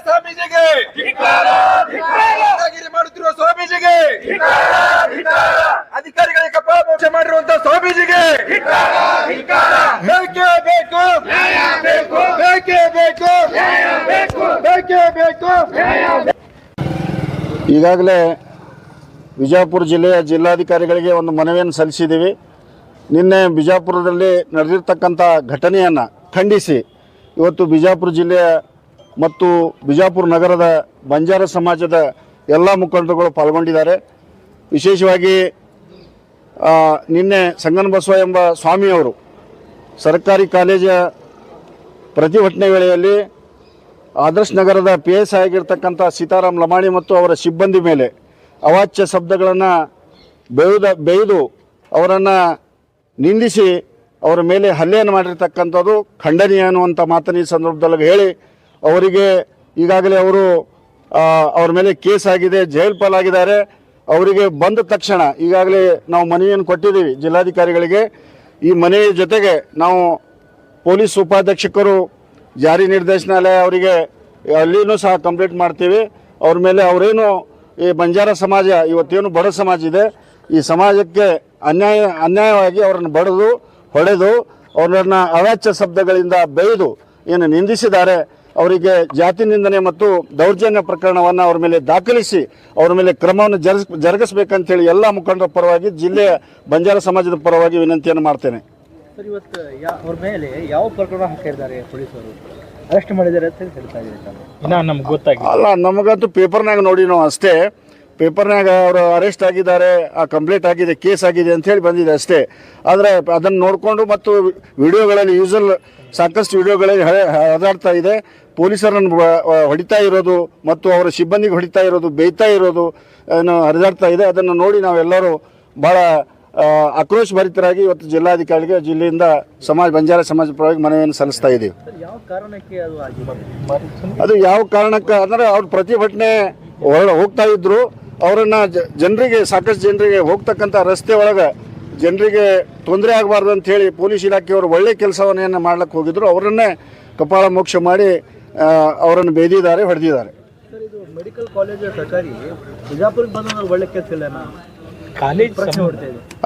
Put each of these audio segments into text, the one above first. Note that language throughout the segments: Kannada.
ಸ್ವಾಮೀಜಿಗೆ ಮಾಡುತ್ತಿರುವ ಸ್ವಾಮೀಜಿಗೆ ಅಧಿಕಾರಿಗಳಿಗೆ ಕಪಾಳಮೋಕ್ಷ ಮಾಡಿರುವಂತಹ ಸ್ವಾಮೀಜಿಗೆ ಬೇಕೇ ಬೇಕು, ಬೇಕೇ ಬೇಕು, ಬೇಕೇ ಬೇಕು. ಈಗಾಗಲೇ ವಿಜಯಪುರ ಜಿಲ್ಲೆಯ ಜಿಲ್ಲಾಧಿಕಾರಿಗಳಿಗೆ ಒಂದು ಮನವಿಯನ್ನು ಸಲ್ಲಿಸಿದ್ದೀವಿ. ನಿನ್ನೆ ಬಿಜಾಪುರದಲ್ಲಿ ನಡೆದಿರ್ತಕ್ಕಂಥ ಘಟನೆಯನ್ನು ಖಂಡಿಸಿ ಇವತ್ತು ಬಿಜಾಪುರ ಜಿಲ್ಲೆಯ ಮತ್ತು ಬಿಜಾಪುರ ನಗರದ ಬಂಜಾರ ಸಮಾಜದ ಎಲ್ಲ ಮುಖಂಡರುಗಳು ಪಾಲ್ಗೊಂಡಿದ್ದಾರೆ. ವಿಶೇಷವಾಗಿ ನಿನ್ನೆ ಸಂಗನಬಸವ ಎಂಬ ಸ್ವಾಮಿಯವರು ಸರ್ಕಾರಿ ಕಾಲೇಜ ಪ್ರತಿಭಟನೆ ವೇಳೆಯಲ್ಲಿ ಆದರ್ಶ್ ನಗರದ PSI ಆಗಿರ್ತಕ್ಕಂಥ ಸೀತಾರಾಮ್ ಲಮಾಣಿ ಮತ್ತು ಅವರ ಸಿಬ್ಬಂದಿ ಮೇಲೆ ಅವಾಚ್ಯ ಶಬ್ದಗಳನ್ನು ಬೇಯ್ದು ಅವರನ್ನು ನಿಂದಿಸಿ ಅವರ ಮೇಲೆ ಹಲ್ಲೆಯನ್ನು ಮಾಡಿರ್ತಕ್ಕಂಥದ್ದು ಖಂಡನೀಯ ಅನ್ನುವಂಥ ಮಾತನ್ನು ಈ ಸಂದರ್ಭದಲ್ಲಿ ಹೇಳಿ ಅವರಿಗೆ ಈಗಾಗಲೇ ಅವ್ರ ಮೇಲೆ ಕೇಸ್ ಆಗಿದೆ, ಜೈಲು ಪಾಲಾಗಿದ್ದಾರೆ. ಅವರಿಗೆ ಬಂದ ತಕ್ಷಣ ಈಗಾಗಲೇ ನಾವು ಮನವಿಯನ್ನು ಕೊಟ್ಟಿದ್ದೀವಿ ಜಿಲ್ಲಾಧಿಕಾರಿಗಳಿಗೆ. ಈ ಮನೆಯ ಜೊತೆಗೆ ನಾವು ಪೊಲೀಸ್ ಉಪಾಧೀಕ್ಷಕರು ಜಾರಿ ನಿರ್ದೇಶನಾಲಯ ಅವರಿಗೆ ಅಲ್ಲಿನೂ ಸಹ ಕಂಪ್ಲೇಂಟ್ ಮಾಡ್ತೀವಿ. ಅವ್ರ ಮೇಲೆ ಅವರೇನು ಈ ಬಂಜಾರ ಸಮಾಜ ಇವತ್ತೇನು ಬಡ ಸಮಾಜ ಇದೆ, ಈ ಸಮಾಜಕ್ಕೆ ಅನ್ಯಾಯವಾಗಿ ಅವರನ್ನು ಬಡಿದು ಹೊಡೆದು ಅವರನ್ನು ಅವಾಚ್ಯ ಶಬ್ದಗಳಿಂದ ಬೈದು ಏನು ನಿಂದಿಸಿದ್ದಾರೆ, ಅವರಿಗೆ ಜಾತಿ ನಿಂದನೆ ಮತ್ತು ದೌರ್ಜನ್ಯ ಪ್ರಕರಣವನ್ನು ಅವ್ರ ಮೇಲೆ ದಾಖಲಿಸಿ ಅವ್ರ ಮೇಲೆ ಕ್ರಮವನ್ನು ಜರುಗಿಸಬೇಕಂತೇಳಿ ಎಲ್ಲ ಮುಖಂಡರ ಪರವಾಗಿ ಜಿಲ್ಲೆಯ ಬಂಜಾರ ಸಮಾಜದ ಪರವಾಗಿ ವಿನಂತಿಯನ್ನು ಮಾಡ್ತೇನೆ. ಸರ್, ಇವತ್ತು ಅವ್ರ ಮೇಲೆ ಯಾವ ಪ್ರಕರಣ ಹಾಕಿದ್ದಾರೆ ಪೊಲೀಸರು, ಅರೆಸ್ಟ್ ಮಾಡಿದ್ದಾರೆ ಅಂತ ಹೇಳ್ತಾ ಇದ್ದಾರೆ? ನಮ್ಗೆ ಗೊತ್ತಾಗಿಲ್ಲ. ಅಲ್ಲ, ನಮಗಂತೂ ಪೇಪರ್ನಾಗ ನೋಡಿ ನಾವು ಅಷ್ಟೇ. ಪೇಪರ್ನಾಗ ಅವರು ಅರೆಸ್ಟ್ ಆಗಿದ್ದಾರೆ, ಆ ಕಂಪ್ಲೇಂಟ್ ಆಗಿದೆ, ಕೇಸ್ ಆಗಿದೆ ಅಂಥೇಳಿ ಬಂದಿದೆ ಅಷ್ಟೇ. ಆದರೆ ಅದನ್ನು ನೋಡಿಕೊಂಡು ಮತ್ತು ವಿಡಿಯೋಗಳಲ್ಲಿ ಸಾಕಷ್ಟು ವಿಡಿಯೋಗಳಲ್ಲಿ ಹರಿದಾಡ್ತಾ ಇದೆ. ಪೊಲೀಸರನ್ನು ಹೊಡಿತಾ ಇರೋದು ಮತ್ತು ಅವರ ಸಿಬ್ಬಂದಿಗೆ ಹೊಡಿತಾ ಇರೋದು, ಬೇಯ್ತಾ ಇರೋದು ಹರಿದಾಡ್ತಾ ಇದೆ. ಅದನ್ನು ನೋಡಿ ನಾವೆಲ್ಲರೂ ಭಾಳ ಆಕ್ರೋಶ ಭರಿತರಾಗಿ ಇವತ್ತು ಜಿಲ್ಲಾಧಿಕಾರಿಗೆ ಜಿಲ್ಲೆಯಿಂದ ಬಂಜಾರ ಸಮಾಜ ಪರವಾಗಿ ಮನವಿಯನ್ನು ಸಲ್ಲಿಸ್ತಾ ಇದ್ದೀವಿ. ಅದು ಯಾವ ಕಾರಣಕ್ಕೆ ಅಂದರೆ ಅವ್ರ ಪ್ರತಿಭಟನೆ ಹೋಗ್ತಾ ಇದ್ರು, ಅವರನ್ನು ಜನರಿಗೆ ಸಾಕಷ್ಟು ಜನರಿಗೆ ಹೋಗ್ತಕ್ಕಂಥ ರಸ್ತೆ ಒಳಗೆ ಜನರಿಗೆ ತೊಂದರೆ ಆಗಬಾರ್ದು ಅಂಥೇಳಿ ಪೊಲೀಸ್ ಇಲಾಖೆಯವರು ಒಳ್ಳೆ ಕೆಲಸವನ್ನೇನು ಮಾಡ್ಲಿಕ್ಕೆ ಹೋಗಿದ್ರು. ಅವರನ್ನೇ ಕಪಾಳ ಮೋಕ್ಷ ಮಾಡಿ ಅವರನ್ನು ಬೇದಿದ್ದಾರೆ, ಹೊಡೆದಿದ್ದಾರೆ. ಮೆಡಿಕಲ್ ಕಾಲೇಜ್ ಸರ್ಕಾರಿ ಬಿಜಾಪುರಕ್ಕೆ ಬಂದ ಒಳ್ಳೆ ಕೆಲಸ ಇಲ್ಲ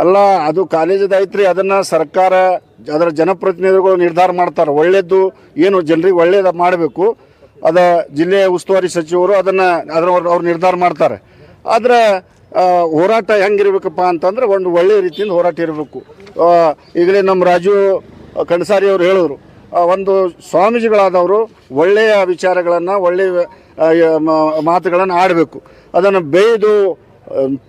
ಅಲ್ಲ, ಅದು ಕಾಲೇಜದ ಐತ್ರಿ. ಅದನ್ನು ಸರ್ಕಾರ ಅದರ ಜನಪ್ರತಿನಿಧಿಗಳು ನಿರ್ಧಾರ ಮಾಡ್ತಾರೆ. ಒಳ್ಳೆಯದು ಏನು ಜನರಿಗೆ ಒಳ್ಳೇದು ಮಾಡಬೇಕು, ಅದ ಜಿಲ್ಲೆಯ ಉಸ್ತುವಾರಿ ಸಚಿವರು ಅವ್ರು ನಿರ್ಧಾರ ಮಾಡ್ತಾರೆ. ಆದರೆ ಹೋರಾಟ ಹೆಂಗಿರ್ಬೇಕಪ್ಪ ಅಂತಂದ್ರೆ ಒಂದು ಒಳ್ಳೆಯ ರೀತಿಯಿಂದ ಹೋರಾಟ ಇರಬೇಕು. ಈಗಲೇ ನಮ್ಮ ರಾಜು ಕಣಸಾರಿ ಅವರು ಹೇಳಿದ್ರು, ಒಂದು ಸ್ವಾಮೀಜಿಗಳಾದವರು ಒಳ್ಳೆಯ ವಿಚಾರಗಳನ್ನು ಒಳ್ಳೆಯ ಮಾತುಗಳನ್ನು ಆಡಬೇಕು. ಅದನ್ನು ಬೇಯ್ದು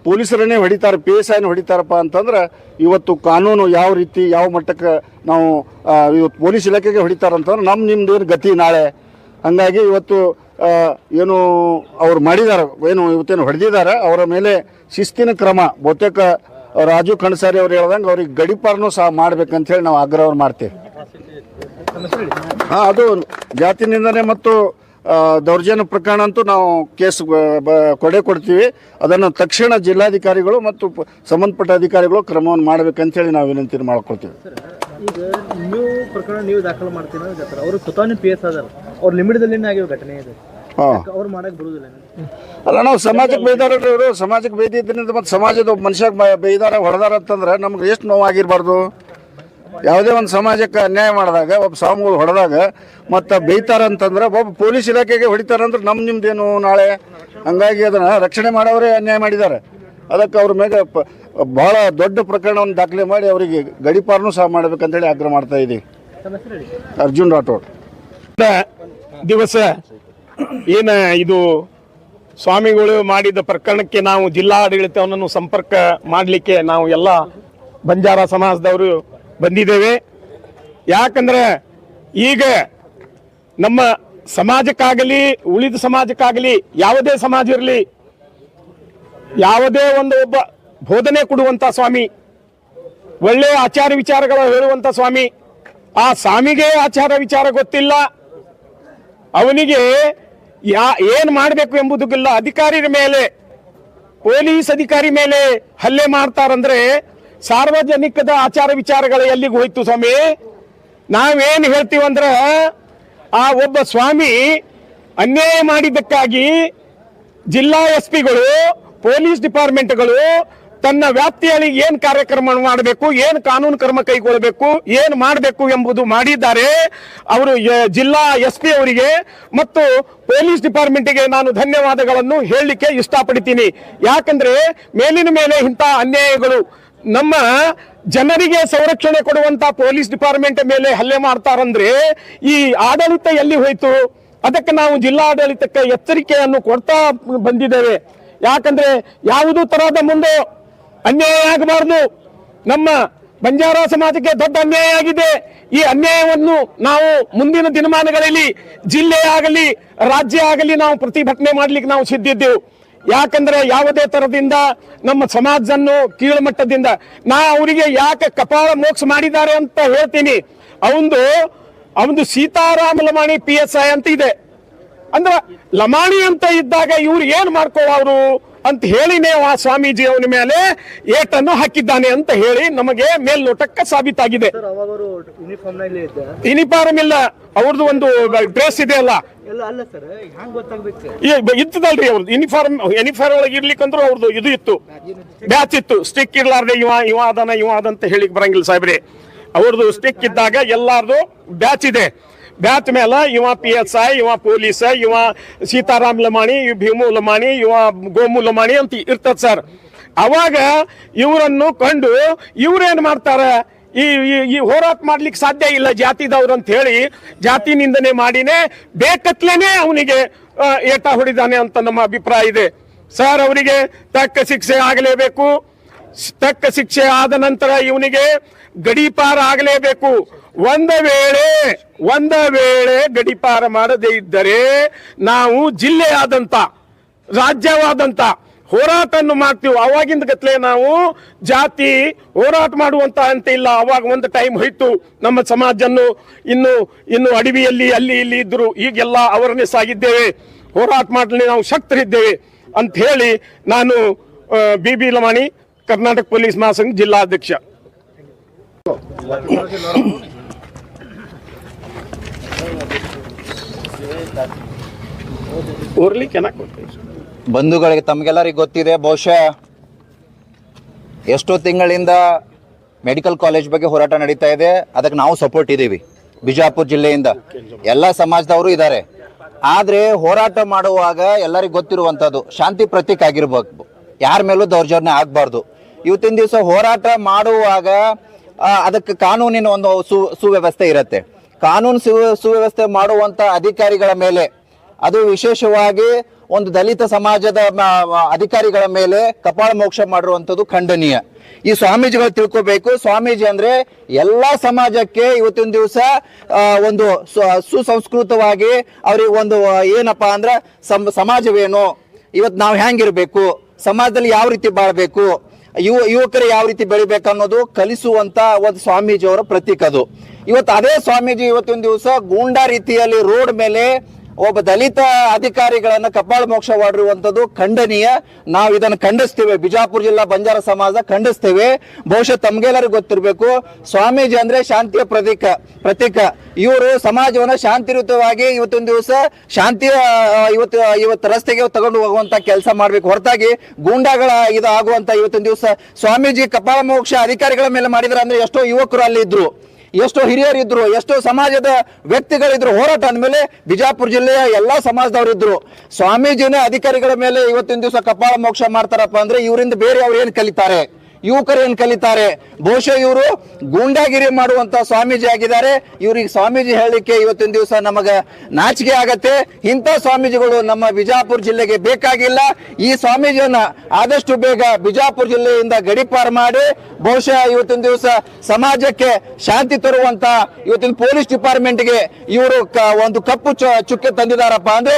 ಪೊಲೀಸರನ್ನೇ ಹೊಡಿತಾರೆ, PSIನ ಹೊಡಿತಾರಪ್ಪ ಅಂತಂದ್ರೆ ಇವತ್ತು ಕಾನೂನು ಯಾವ ರೀತಿ ಯಾವ ಮಟ್ಟಕ್ಕೆ ನಾವು ಇವತ್ತು ಪೊಲೀಸ್ ಇಲಾಖೆಗೆ ಹೊಡಿತಾರಂತಂದ್ರೆ ನಿಮ್ಮದೇನು ಗತಿ ನಾಳೆ. ಹಾಗಾಗಿ ಇವತ್ತು ಏನು ಅವ್ರು ಮಾಡಿದ್ದಾರೆ, ಇವತ್ತೇನು ಹೊಡೆದಿದ್ದಾರೆ, ಅವರ ಮೇಲೆ ಶಿಸ್ತಿನ ಕ್ರಮ ಬಹುತೇಕ ರಾಜು ಕಣಸಾರಿ ಅವ್ರು ಹೇಳ್ದಂಗೆ ಅವ್ರಿಗೆ ಗಡೀಪಾರನೂ ಸಹ ಮಾಡ್ಬೇಕಂತೇಳಿ ನಾವು ಆಗ್ರಹ ಮಾಡ್ತೇವೆ. ಅದು ಜಾತಿ ನಿಂದನೆ ಮತ್ತು ದೌರ್ಜನ್ಯ ಪ್ರಕರಣ ಅಂತೂ ನಾವು ಕೇಸ್ ಕೊಡ್ತೀವಿ. ಅದನ್ನು ತಕ್ಷಣ ಜಿಲ್ಲಾಧಿಕಾರಿಗಳು ಮತ್ತು ಸಂಬಂಧಪಟ್ಟ ಅಧಿಕಾರಿಗಳು ಕ್ರಮವನ್ನು ಮಾಡಬೇಕಂತೇಳಿ ನಾವು ವಿನಂತಿ ಮಾಡ್ಕೊಳ್ತೀವಿ. ಈಗ ನೀವು ದಾಖಲು ಮಾಡ್ತೀವಿ, ಅವರು ಸ್ವತಃ PS ಅದಾರ, ಅವ್ರ ಲಿಮಿಟ್ದಲ್ಲಿ ಆಗಿರೋ ಘಟನೆ ಇದೆ, ಅವ್ರು ಮಾಡಕ್ಕೆ ಬರುವುದಿಲ್ಲ. ಅಲ್ಲ, ನಾವು ಸಮಾಜಕ್ಕೆ ಬೈದಾರಲ್ರಿ, ಅವರು ಸಮಾಜಕ್ಕೆ ಬೈದಿದ್ದರಿಂದ ಮತ್ತು ಸಮಾಜದ ಒಬ್ಬ ಮನುಷ್ಯ ಬೈದಾರ ಹೊಡೆದಾರ ಅಂತಂದ್ರೆ ನಮ್ಗೆ ಎಷ್ಟು ನೋವಾಗಿರಬಾರ್ದು. ಯಾವುದೇ ಒಂದು ಸಮಾಜಕ್ಕೆ ಅನ್ಯಾಯ ಮಾಡಿದಾಗ ಒಬ್ಬ ಸ್ವಾಮಿಗಳು ಹೊಡೆದಾಗ ಮತ್ತು ಬೈತಾರಂತಂದ್ರೆ ಒಬ್ಬ ಪೊಲೀಸ್ ಇಲಾಖೆಗೆ ಹೊಡಿತಾರಂದ್ರೆ ನಿಮ್ದೇನು ನಾಳೆ. ಹಂಗಾಗಿ ಅದನ್ನು ರಕ್ಷಣೆ ಮಾಡೋರೇ ಅನ್ಯಾಯ ಮಾಡಿದ್ದಾರೆ. ಅದಕ್ಕೆ ಅವ್ರ ಮೇಲೆ ಭಾಳ ದೊಡ್ಡ ಪ್ರಕರಣವನ್ನು ದಾಖಲೆ ಮಾಡಿ ಅವರಿಗೆ ಗಡೀಪಾರನೂ ಸಹ ಮಾಡಬೇಕಂತೇಳಿ ಆಗ್ರಹ ಮಾಡ್ತಾ ಇದ್ದೀವಿ. ತಮ್ಮ ಹೆಸರು ಹೇಳಿ. ಅರ್ಜುನ್ ರಾಠೋಡ್. ದಿವಸ ಏನ ಇದು ಸ್ವಾಮಿಗಳು ಮಾಡಿದ ಪ್ರಕರಣಕ್ಕೆ ನಾವು ಜಿಲ್ಲಾಡಳಿತವನ್ನು ಸಂಪರ್ಕ ಮಾಡಲಿಕ್ಕೆ ನಾವು ಎಲ್ಲ ಬಂಜಾರ ಸಮಾಜದವರು ಬಂದಿದ್ದೇವೆ. ಯಾಕಂದ್ರೆ ಈಗ ನಮ್ಮ ಸಮಾಜಕ್ಕಾಗಲಿ ಉಳಿದ ಸಮಾಜಕ್ಕಾಗಲಿ ಯಾವುದೇ ಸಮಾಜ ಇರಲಿ, ಯಾವುದೇ ಒಬ್ಬ ಬೋಧನೆ ಕೊಡುವಂತ ಸ್ವಾಮಿ, ಒಳ್ಳೆಯ ಆಚಾರ ವಿಚಾರಗಳು ಹೇಳುವಂತ ಸ್ವಾಮಿ, ಆ ಸ್ವಾಮಿಗೆ ಆಚಾರ ವಿಚಾರ ಗೊತ್ತಿಲ್ಲ, ಅವನಿಗೆ ಏನ್ ಮಾಡಬೇಕು ಎಂಬುದಕ್ಕಿಲ್ಲ. ಅಧಿಕಾರಿಯ ಮೇಲೆ, ಪೊಲೀಸ್ ಅಧಿಕಾರಿ ಮೇಲೆ ಹಲ್ಲೆ ಮಾಡ್ತಾರಂದ್ರೆ ಸಾರ್ವಜನಿಕದ ಆಚಾರ ವಿಚಾರಗಳು ಎಲ್ಲಿಗೆ ಹೋಯ್ತು ಸ್ವಾಮಿ? ನಾವೇನ್ ಹೇಳ್ತೀವಂದ್ರೆ ಆ ಒಬ್ಬ ಸ್ವಾಮಿ ಅನ್ಯಾಯ ಮಾಡಿದ್ದಕ್ಕಾಗಿ ಜಿಲ್ಲಾ SP ಗಳು, ಪೊಲೀಸ್ ಡಿಪಾರ್ಟ್ಮೆಂಟ್ಗಳು ತನ್ನ ವ್ಯಾಪ್ತಿಯಲ್ಲಿ ಏನ್ ಕಾರ್ಯಕ್ರಮ ಮಾಡಬೇಕು, ಏನ್ ಕಾನೂನು ಕ್ರಮ ಕೈಗೊಳ್ಳಬೇಕು, ಏನ್ ಮಾಡಬೇಕು ಎಂಬುದು ಮಾಡಿದ್ದಾರೆ. ಅವರು ಜಿಲ್ಲಾ SP ಅವರಿಗೆ ಮತ್ತು ಪೊಲೀಸ್ ಡಿಪಾರ್ಟ್ಮೆಂಟ್ಗೆ ನಾನು ಧನ್ಯವಾದಗಳನ್ನು ಹೇಳಲಿಕ್ಕೆ ಇಷ್ಟಪಡ್ತೀನಿ. ಯಾಕಂದ್ರೆ ಮೇಲಿನ ಮೇಲೆ ಇಂಥ ಅನ್ಯಾಯಗಳು ನಮ್ಮ ಜನರಿಗೆ ಸಂರಕ್ಷಣೆ ಕೊಡುವಂತ ಪೊಲೀಸ್ ಡಿಪಾರ್ಟ್ಮೆಂಟ್ ಮೇಲೆ ಹಲ್ಲೆ ಮಾಡ್ತಾರಂದ್ರೆ ಈ ಆಡಳಿತ ಎಲ್ಲಿ ಹೋಯ್ತು? ಅದಕ್ಕೆ ನಾವು ಜಿಲ್ಲಾಡಳಿತಕ್ಕೆ ಎಚ್ಚರಿಕೆಯನ್ನು ಕೊಡ್ತಾ ಬಂದಿದ್ದೇವೆ. ಯಾಕಂದ್ರೆ ಯಾವುದೂ ತರಹದ ಮುಂದೆ ಅನ್ಯಾಯ ಆಗಬಾರ್ದು. ನಮ್ಮ ಬಂಜಾರ ಸಮಾಜಕ್ಕೆ ದೊಡ್ಡ ಅನ್ಯಾಯ ಆಗಿದೆ. ಈ ಅನ್ಯಾಯವನ್ನು ನಾವು ಮುಂದಿನ ದಿನಮಾನಗಳಲ್ಲಿ ಜಿಲ್ಲೆ ಆಗಲಿ ರಾಜ್ಯ ಆಗಲಿ ನಾವು ಪ್ರತಿಭಟನೆ ಮಾಡ್ಲಿಕ್ಕೆ ನಾವು ಸಿದ್ಧಿದ್ದೆವು. ಯಾಕಂದ್ರೆ ಯಾವುದೇ ತರದಿಂದ ನಮ್ಮ ಸಮಾಜವನ್ನು ಕೀಳುಮಟ್ಟದಿಂದ ಅವರಿಗೆ ಯಾಕೆ ಕಪಾಳ ಮೋಕ್ಷ ಮಾಡಿದ್ದಾರೆ ಅಂತ ಹೇಳ್ತೀನಿ. ಅವಂದು ಸೀತಾರಾಮ ಲಮಾಣಿ PSI ಅಂತ ಇದೆ. ಅಂದ್ರ ಲಮಾಣಿ ಅಂತ ಇದ್ದಾಗ ಇವ್ರು ಏನ್ ಮಾಡ್ಕೊಳ್ಳೋರು ಅಂತ ಹೇಳಿನೇ ಆ ಸ್ವಾಮೀಜಿ ಅವನ ಮೇಲೆ ಏಟನ್ನು ಹಾಕಿದ್ದಾನೆ ಅಂತ ಹೇಳಿ ನಮಗೆ ಮೇಲ್ನೋಟಕ್ಕೆ ಸಾಬೀತಾಗಿದೆ. ಯೂನಿಫಾರ್ಮ್ ಇಲ್ಲ, ಅವ್ರದ್ದು ಒಂದು ಡ್ರೆಸ್ ಇದೆ ಅಲ್ಲ, ಇತ್ತದಲ್ರಿ ಅವ್ರದ್ದು ಯೂನಿಫಾರ್ಮ್ ಒಳಗೆ ಇರ್ಲಿಕ್ಕಂದ್ರೂ ಅವ್ರದ್ದು ಇದು ಇತ್ತು, ಬ್ಯಾಚ್ ಇತ್ತು. ಸ್ಟಿಕ್ ಇರ್ಲಾರ್ದೆ ಇವ ಅದಂತ ಹೇಳಿಕ್ ಬರಂಗಿಲ್ಲ ಸಾಹೇಬ್ರೆ. ಅವ್ರದ್ದು ಸ್ಟಿಕ್ ಇದ್ದಾಗ ಎಲ್ಲಾರ್ದು ಬ್ಯಾಚ್ ಇದೆ. ಬ್ಯಾಚ್ ಮೇಲೆ ಇವ PSI, ಇವ ಪೊಲೀಸ್, ಇವ ಸೀತಾರಾಮ್ ಲಮಾಣಿ, ಇವ ಭೀಮು ಲಮಾಣಿ, ಇವ ಗೋಮು ಲಮಾಣಿ ಅಂತ ಇರ್ತದ ಸರ್. ಅವಾಗ ಇವರನ್ನು ಕಂಡು ಇವ್ರೇನ್ ಮಾಡ್ತಾರ, ಈ ಹೋರಾಟ ಮಾಡ್ಲಿಕ್ಕೆ ಸಾಧ್ಯ ಇಲ್ಲ ಜಾತಿದವ್ರು ಅಂತ ಹೇಳಿ ಜಾತಿ ನಿಂದನೆ ಮಾಡಿನೇ ಬೇಕತ್ಲೇನೆ ಅವನಿಗೆ ಏಟ ಹೊಡಿದಾನೆ ಅಂತ ನಮ್ಮ ಅಭಿಪ್ರಾಯ ಇದೆ ಸರ್. ಅವರಿಗೆ ತಕ್ಕ ಶಿಕ್ಷೆ ಆಗಲೇಬೇಕು. ತಕ್ಕ ಶಿಕ್ಷೆ ಆದ ನಂತರ ಇವನಿಗೆ ಗಡೀಪಾರ ಆಗಲೇಬೇಕು. ಒಂದ ವೇಳೆ ಗಡೀಪಾರ ಮಾಡದೇ ಇದ್ದರೆ ನಾವು ಜಿಲ್ಲೆಯಾದಂತ ರಾಜ್ಯವಾದಂತ ಹೋರಾಟವನ್ನು ಮಾಡ್ತೀವಿ. ಅವಾಗಿಂದ ಗತ್ಲೆ ನಾವು ಜಾತಿ ಹೋರಾಟ ಮಾಡುವಂತ ಅಂತ ಇಲ್ಲ. ಅವಾಗ ಒಂದು ಟೈಮ್ ಹೋಯ್ತು. ನಮ್ಮ ಸಮಾಜನ್ನು ಇನ್ನು ಅಡವಿಯಲ್ಲಿ ಅಲ್ಲಿ ಇಲ್ಲಿ ಇದ್ರು. ಈಗೆಲ್ಲ ಅವೇರ್ನೆಸ್ ಆಗಿದ್ದೇವೆ, ಹೋರಾಟ ಮಾಡಲಿ ನಾವು ಶಕ್ತರಿದ್ದೇವೆ ಅಂತ ಹೇಳಿ ನಾನು BB ಲಮಾಣಿ, ಕರ್ನಾಟಕ ಪೊಲೀಸ್ ಮಹಾಸಂಘ ಜಿಲ್ಲಾಧ್ಯಕ್ಷ. ಬಂಧುಗಳಿಗೆ ತಮಗೆಲ್ಲರಿಗೆ ಗೊತ್ತಿದೆ, ಬಹುಶಃ ಎಷ್ಟೋ ತಿಂಗಳಿಂದ ಮೆಡಿಕಲ್ ಕಾಲೇಜ್ ಬಗ್ಗೆ ಹೋರಾಟ ನಡೀತಾ ಇದೆ. ಅದಕ್ಕೆ ನಾವು ಸಪೋರ್ಟ್ ಇದ್ದೀವಿ. ಬಿಜಾಪುರ ಜಿಲ್ಲೆಯಿಂದ ಎಲ್ಲ ಸಮಾಜದವರು ಇದ್ದಾರೆ. ಆದರೆ ಹೋರಾಟ ಮಾಡುವಾಗ ಎಲ್ಲರಿಗೂ ಗೊತ್ತಿರುವಂಥದ್ದು ಶಾಂತಿ ಪ್ರತೀಕ ಆಗಿರ್ಬೇಕು, ಯಾರ ಮೇಲೂ ದೌರ್ಜನ್ಯ ಆಗಬಾರ್ದು. ಇವತ್ತಿನ ದಿವಸ ಹೋರಾಟ ಮಾಡುವಾಗ ಅದಕ್ಕೆ ಕಾನೂನಿನ ಒಂದು ಸುವ್ಯವಸ್ಥೆ ಇರುತ್ತೆ. ಕಾನೂನು ಸುವ್ಯವಸ್ಥೆ ಮಾಡುವಂಥ ಅಧಿಕಾರಿಗಳ ಮೇಲೆ, ಅದು ವಿಶೇಷವಾಗಿ ಒಂದು ದಲಿತ ಸಮಾಜದ ಅಧಿಕಾರಿಗಳ ಮೇಲೆ ಕಪಾಳ ಮೋಕ್ಷ ಮಾಡಿರುವಂಥದ್ದು ಖಂಡನೀಯ. ಈ ಸ್ವಾಮೀಜಿಗಳು ತಿಳ್ಕೋಬೇಕು, ಸ್ವಾಮೀಜಿ ಅಂದ್ರೆ ಎಲ್ಲಾ ಸಮಾಜಕ್ಕೆ ಇವತ್ತಿನ ದಿವಸ ಒಂದು ಸುಸಂಸ್ಕೃತವಾಗಿ ಅವ್ರಿಗೆ ಒಂದು ಏನಪ್ಪಾ ಅಂದ್ರೆ ಸಮಾಜವೇನು, ಇವತ್ತು ನಾವು ಹೆಂಗಿರ್ಬೇಕು, ಸಮಾಜದಲ್ಲಿ ಯಾವ ರೀತಿ ಬಾಳ್ಬೇಕು, ಯುವಕರು ಯಾವ ರೀತಿ ಬೆಳಿಬೇಕು ಅನ್ನೋದು ಕಲಿಸುವಂತ ಒಂದು ಸ್ವಾಮೀಜಿಯವರ ಪ್ರತೀಕ ಅದು. ಇವತ್ತು ಅದೇ ಸ್ವಾಮೀಜಿ ಇವತ್ತಿನ ದಿವಸ ಗೂಂಡಾ ರೀತಿಯಲ್ಲಿ ರೋಡ್ ಮೇಲೆ ಒಬ್ಬ ದಲಿತ ಅಧಿಕಾರಿಗಳನ್ನ ಕಪಾಳ ಮೋಕ್ಷ ಮಾಡಿರುವಂತದ್ದು ಖಂಡನೀಯ. ನಾವು ಇದನ್ನು ಖಂಡಿಸ್ತೇವೆ. ಬಿಜಾಪುರ ಜಿಲ್ಲಾ ಬಂಜಾರ ಸಮಾಜ ಖಂಡಿಸ್ತೇವೆ. ಬಹುಶಃ ತಮ್ಗೆಲ್ಲರಿಗೂ ಗೊತ್ತಿರಬೇಕು, ಸ್ವಾಮೀಜಿ ಅಂದ್ರೆ ಶಾಂತಿಯ ಪ್ರತೀಕ. ಇವರು ಸಮಾಜವನ್ನ ಶಾಂತಿಯುತವಾಗಿ ಇವತ್ತೊಂದು ದಿವಸ ಶಾಂತಿಯ ಇವತ್ತು ರಸ್ತೆಗೆ ತಗೊಂಡು ಹೋಗುವಂತ ಕೆಲಸ ಮಾಡ್ಬೇಕು, ಹೊರತಾಗಿ ಗೂಂಡಾಗಳ ಇದು ಆಗುವಂತ ಇವತ್ತೊಂದು ದಿವಸ ಸ್ವಾಮೀಜಿ ಕಪಾಳ ಮೋಕ್ಷ ಅಧಿಕಾರಿಗಳ ಮೇಲೆ ಮಾಡಿದ್ರ ಅಂದ್ರೆ ಎಷ್ಟೋ ಯುವಕರು ಅಲ್ಲಿ ಇದ್ರು, ಎಷ್ಟೋ ಹಿರಿಯರಿದ್ರು, ಎಷ್ಟೋ ಸಮಾಜದ ವ್ಯಕ್ತಿಗಳಿದ್ರು. ಹೋರಾಟ ಅಂದಮೇಲೆ ಬಿಜಾಪುರ ಜಿಲ್ಲೆಯ ಎಲ್ಲಾ ಸಮಾಜದವರು ಇದ್ರು. ಸ್ವಾಮೀಜಿನೇ ಅಧಿಕಾರಿಗಳ ಮೇಲೆ ಇವತ್ತಿನ ದಿವಸ ಕಪಾಳ ಮೋಕ್ಷ ಮಾಡ್ತಾರಪ್ಪ ಅಂದ್ರೆ ಇವರಿಂದ ಬೇರೆ ಅವ್ರು ಏನ್ ಕಲಿತಾರೆ? ಯುವಕರು ಏನ್ ಕಲಿತಾರೆ? ಬಹುಶಃ ಇವರು ಗೂಂಡಾಗಿರಿ ಮಾಡುವಂತ ಸ್ವಾಮೀಜಿ ಆಗಿದ್ದಾರೆ. ಇವ್ರಿಗೆ ಸ್ವಾಮೀಜಿ ಹೇಳಲಿಕ್ಕೆ ಇವತ್ತಿನ ದಿವಸ ನಮಗೆ ನಾಚಿಕೆ ಆಗತ್ತೆ. ಇಂಥ ಸ್ವಾಮೀಜಿಗಳು ನಮ್ಮ ಬಿಜಾಪುರ ಜಿಲ್ಲೆಗೆ ಬೇಕಾಗಿಲ್ಲ. ಈ ಸ್ವಾಮೀಜಿಯನ್ನ ಆದಷ್ಟು ಬೇಗ ಬಿಜಾಪುರ ಜಿಲ್ಲೆಯಿಂದ ಗಡೀಪಾರು ಮಾಡಿ ಬಹುಶಃ ಇವತ್ತಿನ ದಿವಸ ಸಮಾಜಕ್ಕೆ ಶಾಂತಿ ತರುವಂತ ಇವತ್ತಿನ ಪೊಲೀಸ್ ಡಿಪಾರ್ಟ್ಮೆಂಟ್ಗೆ ಇವರು ಒಂದು ಕಪ್ಪು ಚುಕ್ಕೆ ತಂದಿದಾರಪ್ಪ ಅಂದ್ರೆ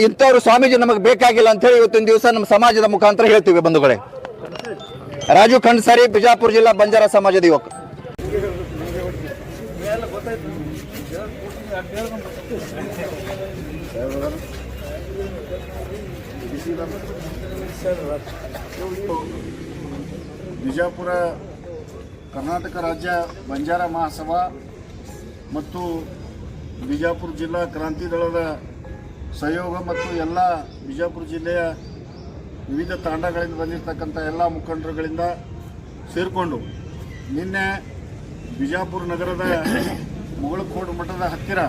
ಇಂಥವ್ರು ಸ್ವಾಮೀಜಿ ನಮಗೆ ಬೇಕಾಗಿಲ್ಲ ಅಂತ ಹೇಳಿ ಇವತ್ತಿನ ದಿವಸ ನಮ್ಮ ಸಮಾಜದ ಮುಖಾಂತರ ಹೇಳ್ತೀವಿ ಬಂಧುಗಳೇ. ರಾಜು ಖಂಡ್ಸಾರಿ, ಬಿಜಾಪುರ ಜಿಲ್ಲಾ ಬಂಜಾರ ಸಮಾಜದ ಯುವಕ. ಬಿಜಾಪುರ ಕರ್ನಾಟಕ ರಾಜ್ಯ ಬಂಜಾರ ಮಹಾಸಭಾ ಮತ್ತು ಬಿಜಾಪುರ ಜಿಲ್ಲಾ ಕ್ರಾಂತಿ ದಳದ ಸಹಯೋಗ ಮತ್ತು ಎಲ್ಲ ಬಿಜಾಪುರ ಜಿಲ್ಲೆಯ ವಿವಿಧ ತಾಂಡಗಳಿಂದ ಬಂದಿರತಕ್ಕಂಥ ಎಲ್ಲ ಮುಖಂಡರುಗಳಿಂದ ಸೇರಿಕೊಂಡು ನಿನ್ನೆ ಬಿಜಾಪುರ ನಗರದ ಮುಗಳಕೋಡು ಮಠದ ಹತ್ತಿರ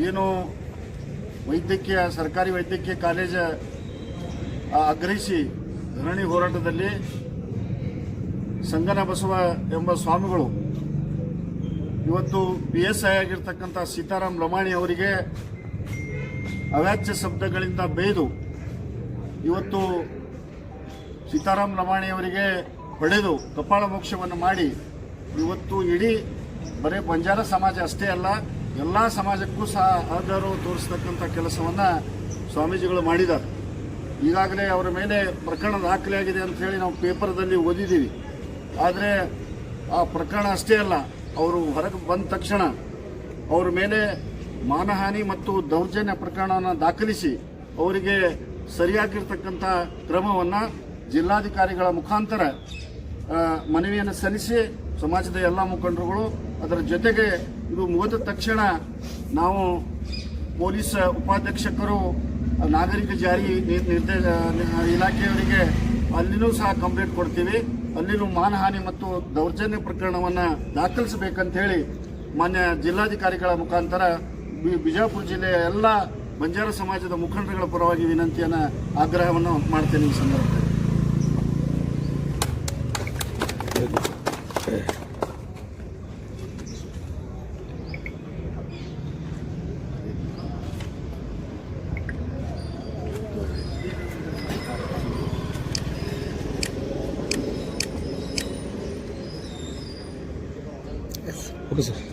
ಏನು ಸರ್ಕಾರಿ ವೈದ್ಯಕೀಯ ಕಾಲೇಜ್ ಆಗ್ರಹಿಸಿ ಧರಣಿ ಹೋರಾಟದಲ್ಲಿ ಸಂಗನ ಬಸವ ಎಂಬ ಸ್ವಾಮಿಗಳು ಇವತ್ತು PSI ಆಗಿರ್ತಕ್ಕಂಥ ಸೀತಾರಾಮ್ ಲಮಾಣಿ ಅವರಿಗೆ ಅವ್ಯಾಚ್ಯ ಶಬ್ದಗಳಿಂದ ಬೇಯ್ದು ಇವತ್ತು ಸೀತಾರಾಮ್ ಲಮಾಣಿ ಅವರಿಗೆ ಹೊಡೆದು ಕಪಾಳ ಮೋಕ್ಷವನ್ನು ಮಾಡಿ ಇವತ್ತು ಇಡೀ ಬರೀ ಬಂಜಾರ ಸಮಾಜ ಅಷ್ಟೇ ಅಲ್ಲ ಎಲ್ಲ ಸಮಾಜಕ್ಕೂ ಸಹ ಆಧಾರ ತೋರಿಸ್ತಕ್ಕಂಥ ಕೆಲಸವನ್ನು ಸ್ವಾಮೀಜಿಗಳು ಮಾಡಿದ್ದಾರೆ. ಈಗಾಗಲೇ ಅವರ ಮೇಲೆ ಪ್ರಕರಣ ದಾಖಲೆಯಾಗಿದೆ ಅಂತ ಹೇಳಿ ನಾವು ಪೇಪರ್ದಲ್ಲಿ ಓದಿದ್ದೀವಿ. ಆದರೆ ಆ ಪ್ರಕರಣ ಅಷ್ಟೇ ಅಲ್ಲ, ಅವರು ಹೊರಗೆ ಬಂದ ತಕ್ಷಣ ಅವರ ಮೇಲೆ ಮಾನಹಾನಿ ಮತ್ತು ದೌರ್ಜನ್ಯ ಪ್ರಕರಣವನ್ನು ದಾಖಲಿಸಿ ಅವರಿಗೆ ಸರಿಯಾಗಿರ್ತಕ್ಕಂಥ ಕ್ರಮವನ್ನು ಜಿಲ್ಲಾಧಿಕಾರಿಗಳ ಮುಖಾಂತರ ಮನವಿಯನ್ನು ಸಲ್ಲಿಸಿ ಸಮಾಜದ ಎಲ್ಲ ಮುಖಂಡರುಗಳು ಅದರ ಜೊತೆಗೆ ಇದು ಮುಗಿದ ತಕ್ಷಣ ನಾವು ಪೊಲೀಸ್ ಉಪಾಧೀಕ್ಷಕರು ನಾಗರಿಕ ಜಾರಿ ಇಲಾಖೆಯವರಿಗೆ ಅಲ್ಲಿನೂ ಸಹ ಕಂಪ್ಲೇಂಟ್ ಕೊಡ್ತೀವಿ. ಅಲ್ಲಿನೂ ಮಾನಹಾನಿ ಮತ್ತು ದೌರ್ಜನ್ಯ ಪ್ರಕರಣವನ್ನು ದಾಖಲಿಸಬೇಕಂತ ಹೇಳಿ ಮಾನ್ಯ ಜಿಲ್ಲಾಧಿಕಾರಿಗಳ ಮುಖಾಂತರ ಬಿಜಾಪುರ ಜಿಲ್ಲೆಯ ಎಲ್ಲ ಬಂಜಾರ ಸಮಾಜದ ಮುಖಂಡರುಗಳ ಪರವಾಗಿ ವಿನಂತಿಯನ್ನು ಆಗ್ರಹವನ್ನು ಮಾಡ್ತೇನೆ ಈ ಸಂದರ್ಭದಲ್ಲಿ. Okay sir.